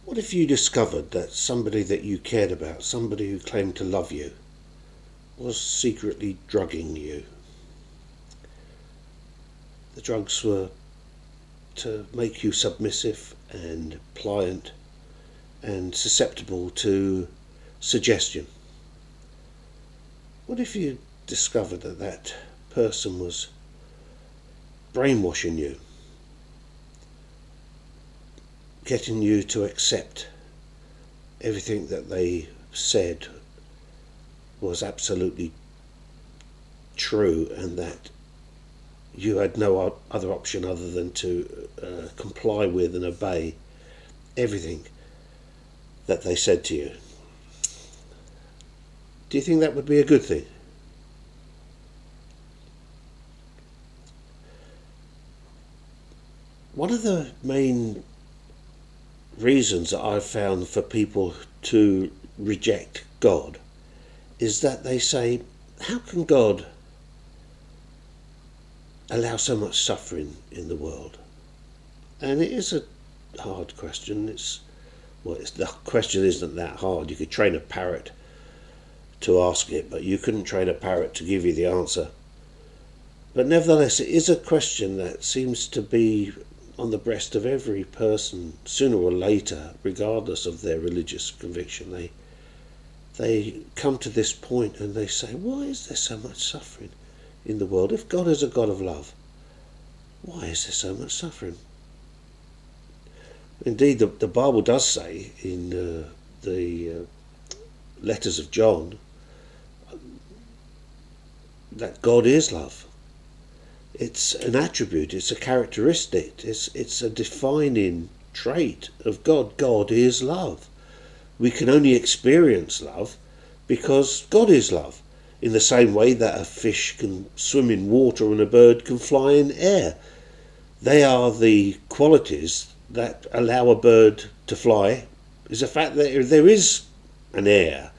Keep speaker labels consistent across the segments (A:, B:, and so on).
A: What if you discovered that somebody that you cared about, somebody who claimed to love you, was secretly drugging you? The drugs were to make you submissive and pliant and susceptible to suggestion. What if you discovered that that person was brainwashing you, getting you to accept everything that they said was absolutely true, and that you had no other option other than to comply with and obey everything that they said to you? Do you think that would be a good thing? One of the main reasons that I've found for people to reject God is that they say, how can God allow so much suffering in the world? And it is a hard question. The question isn't that hard. You could train a parrot to ask it, but you couldn't train a parrot to give you the answer. But nevertheless, it is a question that seems to be on the breast of every person sooner or later, regardless of their religious conviction. They come to this point and they say, why is there so much suffering in the world? If God is a God of love, why is there so much suffering? Indeed, the Bible does say in the letters of John that God is love. It's an attribute, it's a characteristic, it's a defining trait of God. God is love. We can only experience love because God is love, in the same way that a fish can swim in water and a bird can fly in air. They are the qualities that allow a bird to fly, is the fact that there is an air,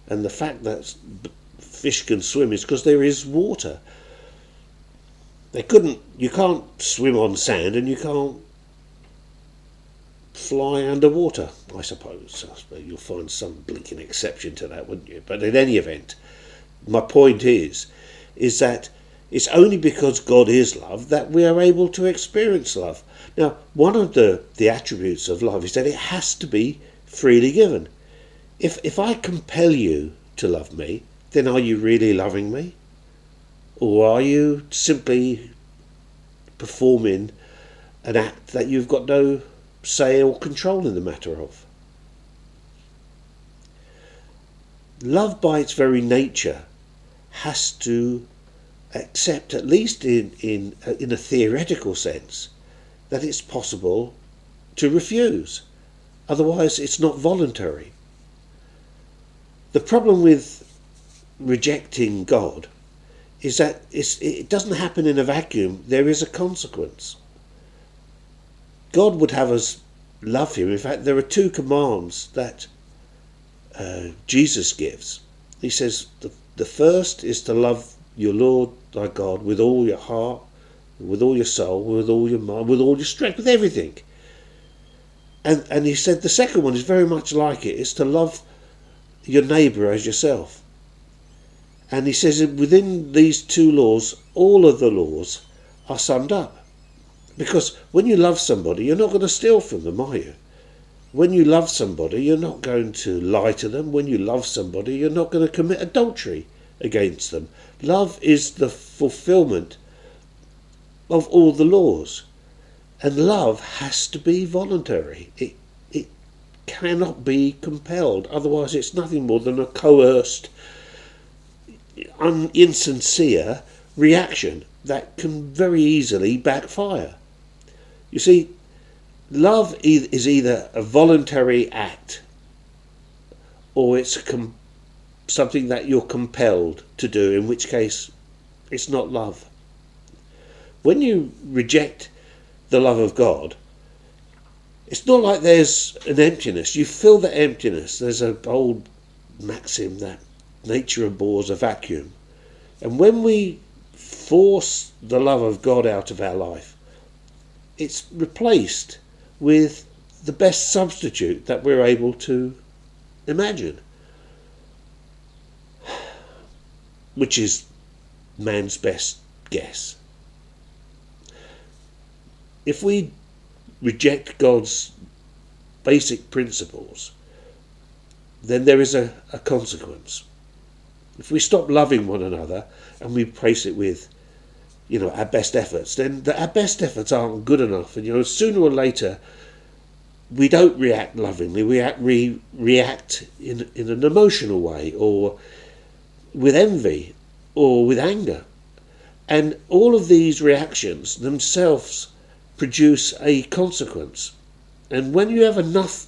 A: and the fact that fish can swim is because there is water. You can't swim on sand, and you can't fly underwater, I suppose. You'll find some blinking exception to that, wouldn't you? But in any event, my point is that it's only because God is love that we are able to experience love. Now, one of the attributes of love is that it has to be freely given. If I compel you to love me, then are you really loving me? Or are you simply performing an act that you've got no say or control in the matter of? Love by its very nature has to accept, at least in a theoretical sense, that it's possible to refuse. Otherwise, it's not voluntary. The problem with rejecting God is that it doesn't happen in a vacuum. There is a consequence. God would have us love him. In fact, there are two commands that Jesus gives. He says the first is to love your Lord thy God with all your heart, with all your soul, with all your mind, with all your strength, with everything. And he said the second one is very much like it. It's to love your neighbour as yourself. And he says within these two laws, all of the laws are summed up. Because when you love somebody, you're not going to steal from them, are you? When you love somebody, you're not going to lie to them. When you love somebody, you're not going to commit adultery against them. Love is the fulfillment of all the laws. And love has to be voluntary. It cannot be compelled. Otherwise, it's nothing more than a coerced, insincere reaction that can very easily backfire. You see, love is either a voluntary act or it's something that you're compelled to do, in which case it's not love. When you reject the love of God, it's not like there's an emptiness. You fill the emptiness. There's an old maxim that nature abhors a vacuum. And when we force the love of God out of our life, it's replaced with the best substitute that we're able to imagine, which is man's best guess. If we reject God's basic principles, then there is a consequence. If we stop loving one another and we replace it with, our best efforts, then our best efforts aren't good enough. And, sooner or later, we don't react lovingly. We react in an emotional way, or with envy, or with anger. And all of these reactions themselves produce a consequence. And when you have enough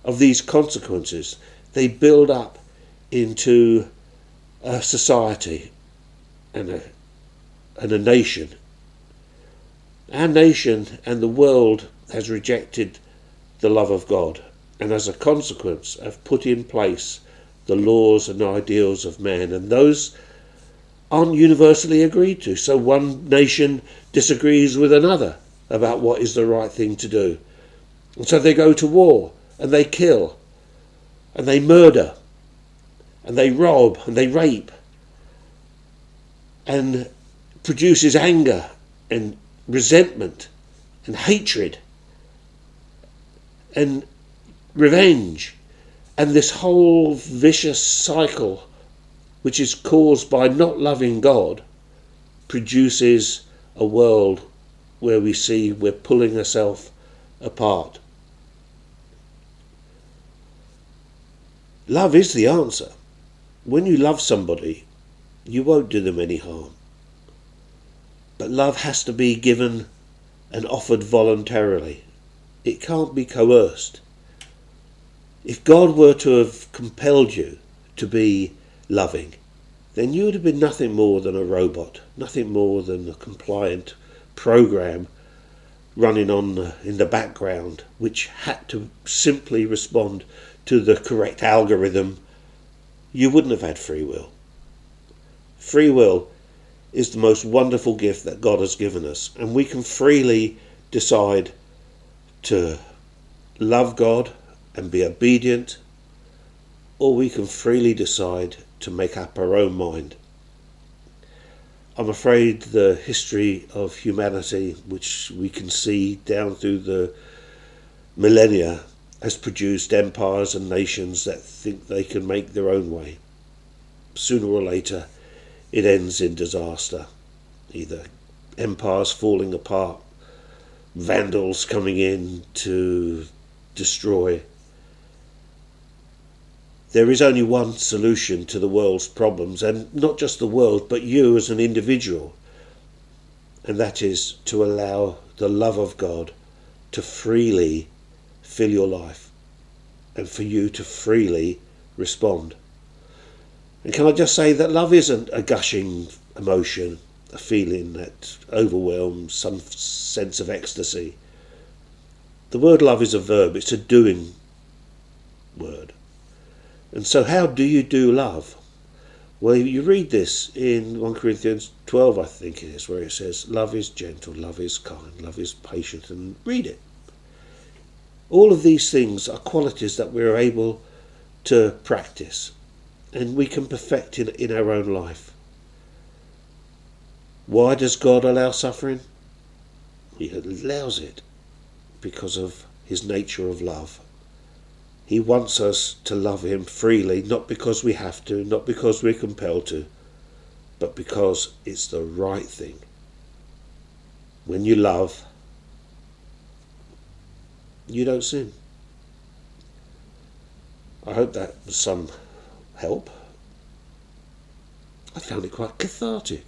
A: of these consequences, they build up into a society and a nation. Our nation and the world has rejected the love of God, and as a consequence have put in place the laws and ideals of man, and those aren't universally agreed to. So one nation disagrees with another about what is the right thing to do. And so they go to war, and they kill, and they murder, and they rob, and they rape, and produces anger and resentment and hatred and revenge, and this whole vicious cycle, which is caused by not loving God, produces a world where we see we're pulling ourselves apart. Love is the answer. When you love somebody, you won't do them any harm. But love has to be given and offered voluntarily. It can't be coerced. If God were to have compelled you to be loving, then you would have been nothing more than a robot, nothing more than a compliant program running on in the background, which had to simply respond to the correct algorithm. You wouldn't have had free will. Free will is the most wonderful gift that God has given us, and we can freely decide to love God and be obedient, or we can freely decide to make up our own mind. I'm afraid the history of humanity, which we can see down through the millennia, has produced empires and nations that think they can make their own way. Sooner or later, it ends in disaster. Either empires falling apart, vandals coming in to destroy. There is only one solution to the world's problems, and not just the world, but you as an individual, and that is to allow the love of God to freely fill your life, and for you to freely respond. And can I just say that love isn't a gushing emotion, a feeling that overwhelms some sense of ecstasy. The word love is a verb, it's a doing word. And so how do you do love? Well, you read this in 1 Corinthians 12, I think it is, where it says, love is gentle, love is kind, love is patient, and read it. All of these things are qualities that we're able to practice, and we can perfect in our own life. Why does God allow suffering? He allows it because of his nature of love. He wants us to love him freely, not because we have to, not because we're compelled to, but because it's the right thing. When you love, you don't sin. I hope that was some help. I found it quite cathartic.